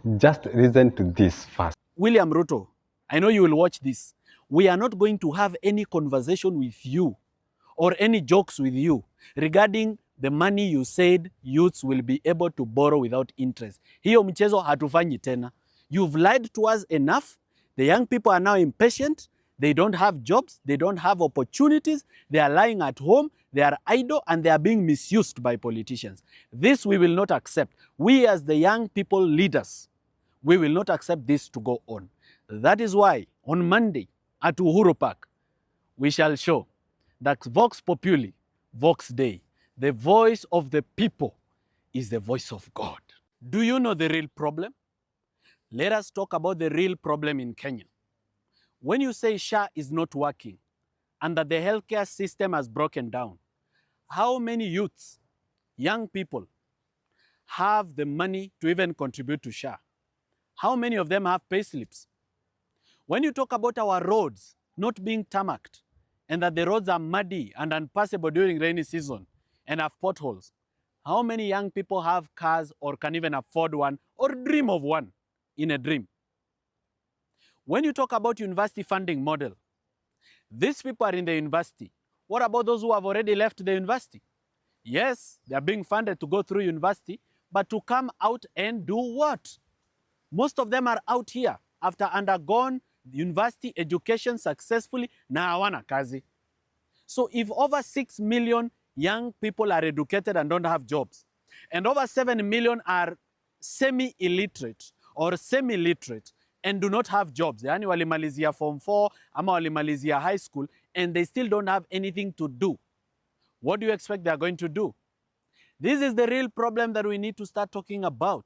Just listen to this first. William Ruto, I know you will watch this. We are not going to have any conversation with you or any jokes with you regarding the money you said youths will be able to borrow without interest. Hiyo mchezo hatufanyi tena. You've lied to us enough. The young people are now impatient. They don't have jobs. They don't have opportunities. They are lying at home. They are idle and they are being misused by politicians. This we will not accept. We as the young people leaders, we will not accept this to go on. That is why on Monday at Uhuru Park, we shall show that Vox Populi, Vox Dei, the voice of the people is the voice of God. Do you know the real problem? Let us talk about the real problem in Kenya. When you say SHA is not working and that the healthcare system has broken down, how many youths, young people, have the money to even contribute to SHA? How many of them have payslips? When you talk about our roads not being tarmacked and that the roads are muddy and unpassable during rainy season and have potholes, how many young people have cars or can even afford one or dream of one in a dream? When you talk about university funding model, these people are in the university. What about those who have already left the university? Yes, they are being funded to go through university, but to come out and do what? Most of them are out here after undergone university education successfully na hawana kazi. So if over 6 million young people are educated and don't have jobs, and over 7 million are semi-illiterate or semi-literate and do not have jobs, yani walimalizia form 4 ama walimalizia high school and they still don't have anything to do, what do you expect they are going to do? This is the real problem that we need to start talking about,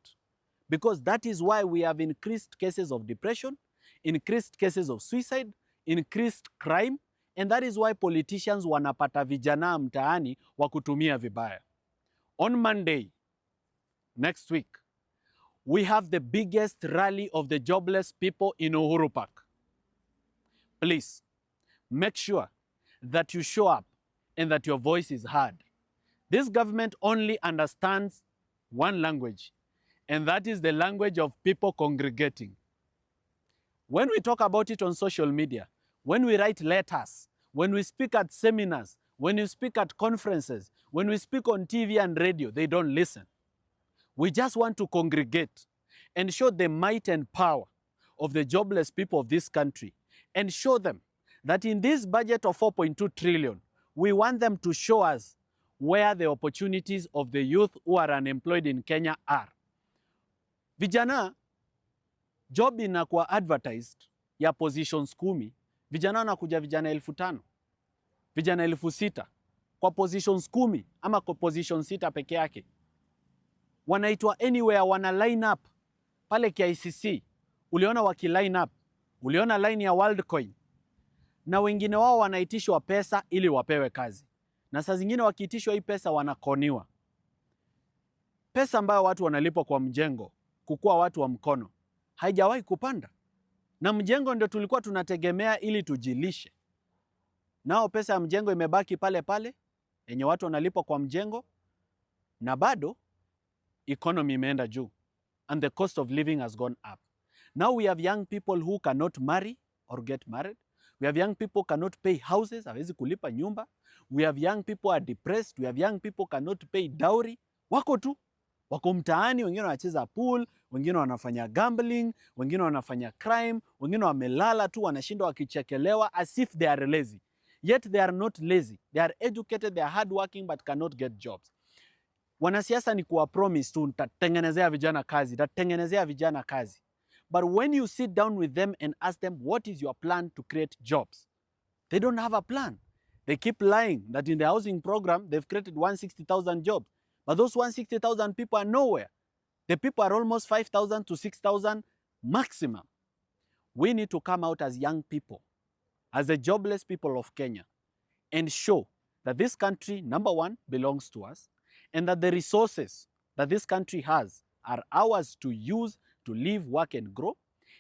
because that is why we have increased cases of depression, increased cases of suicide, increased crime, and that is why politicians wanapata vijana mtaani wa kutumia vibaya. On Monday, next week, we have the biggest rally of the jobless people in Uhuru Park. Please, make sure that you show up and that your voice is heard. This government only understands one language, and that is the language of people congregating. When we talk about it on social media, when we write letters, when we speak at seminars, when we speak at conferences, when we speak on TV and radio, they don't listen. We just want to congregate and show the might and power of the jobless people of this country and show them that in this budget of 4.2 trillion, we want them to show us where the opportunities of the youth who are unemployed in Kenya are. Vijana, job inakuwa advertised ya positions 10, vijana wanakuja vijana 5,000, vijana 6,000 kwa positions 10 ama kwa positions 6 peke yake. Wanaitwa anywhere, wana line up pale KICC. Uliona waki line up, uliona line ya Worldcoin, na wengine wao wanaitishwa pesa ili wapewe kazi, na saa zingine wakiitishwa hii pesa wanakoniwa. Pesa ambayo watu wanalipwa kwa mjengo kukua watu wa mkono haijawahi kupanda, na mjengo ndio tulikuwa tunategemea ili tujilishe. Nao pesa ya mjengo imebaki pale pale yenye watu wanalipwa kwa mjengo, na bado economy imeenda juu and the cost of living has gone up. Now we have young people who cannot marry or get married. We have young people cannot pay houses, hawezi kulipa nyumba. We have young people are depressed. We have young people cannot pay dowry. Wako tu, wako mtaani, wengine wanacheza pool, wengine wanafanya gambling, wengine wanafanya crime, wengine wamelala tu wanashindwa wakichekelewa as if they are lazy. Yet they are not lazy. They are educated, they are hardworking but cannot get jobs. Wanasiasa ni kuwa promise tu tatengenezea vijana kazi, tatengenezea vijana kazi. But when you sit down with them and ask them, what is your plan to create jobs? They don't have a plan. They keep lying that in the housing program, they've created 160,000 jobs. But those 160,000 people are nowhere. The people are almost 5,000 to 6,000 maximum. We need to come out as young people, as the jobless people of Kenya, and show that this country, number one, belongs to us, and that the resources that this country has are ours to use to live, work, and grow.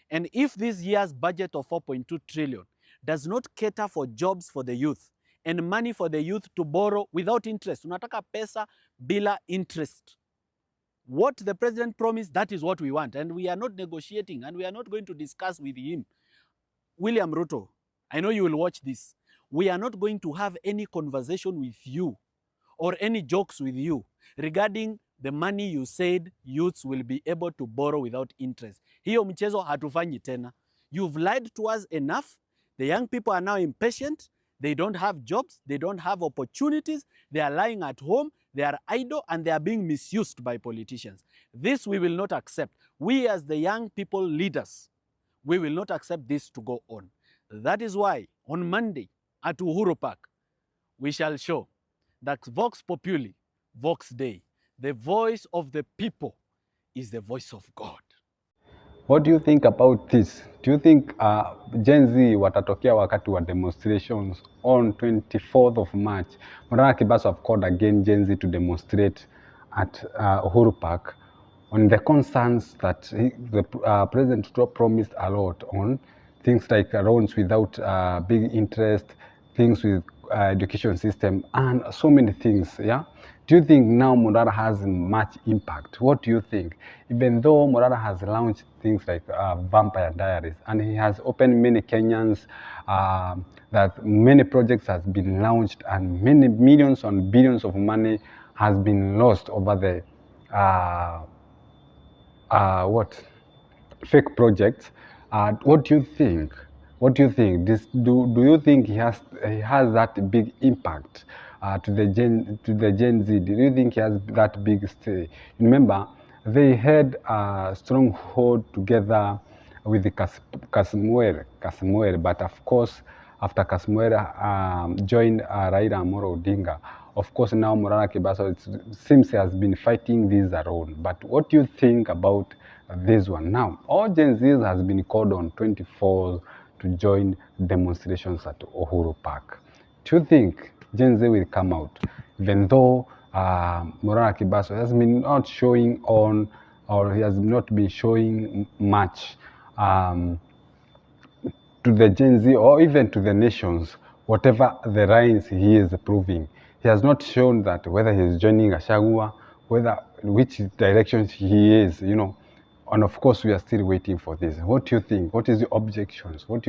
And if this year's budget of 4.2 trillion does not cater for jobs for the youth and money for the youth to borrow without interest, unataka pesa bila interest, What the president promised, that is what we want. And we are not negotiating, and we are not going to discuss with him. William Ruto, I know you will watch this. We are not going to have any conversation with you or any jokes with you regarding the money you said youths will be able to borrow without interest. Hiyo mchezo hatufanyi tena. You've lied to us enough. The young people are now impatient. They don't have jobs. They don't have opportunities. They are lying at home. They are idle, and they are being misused by politicians. This we will not accept. We as the young people leaders, we will not accept this to go on. That is why on Monday at Uhuru Park, we shall show that Vox Populi, Vox Dei, the voice of the people is the voice of God. What do you think about this? Do you think Gen Z watatokea wakati wa demonstrations on 24th of March? Morara Kebaso have called again Gen Z to demonstrate at Uhuru Park on the concerns that the President promised a lot on things like loans without big interest, things with education system, and so many things, yeah? Do you think now Morara has much impact? What do you think? Even though Morara has launched things like Vampire Diaries, and he has opened many Kenyans, that many projects has been launched, and many millions and billions of money has been lost over the what fake projects. What do you think? What do you think? Do you think he has that big impact to the Gen Z? Do you think he has that big stay? Remember, they had a stronghold together with the Kasmuel, but of course, after Kasmuel joined Raila Amolo Odinga, of course now Morara Kebaso, it seems he has been fighting this alone. But what do you think about this one? Now, all Gen Zs has been called on 24 to join demonstrations at Uhuru Park. Do you think Gen Z will come out, even though Morara Kebaso has been not showing on, or he has not been showing much to the Gen Z or even to the nations, whatever the lines he is proving. He has not shown that whether he is joining Gachagua, whether which direction he is, you know. And of course, we are still waiting for this. What do you think? What is your objections? What do you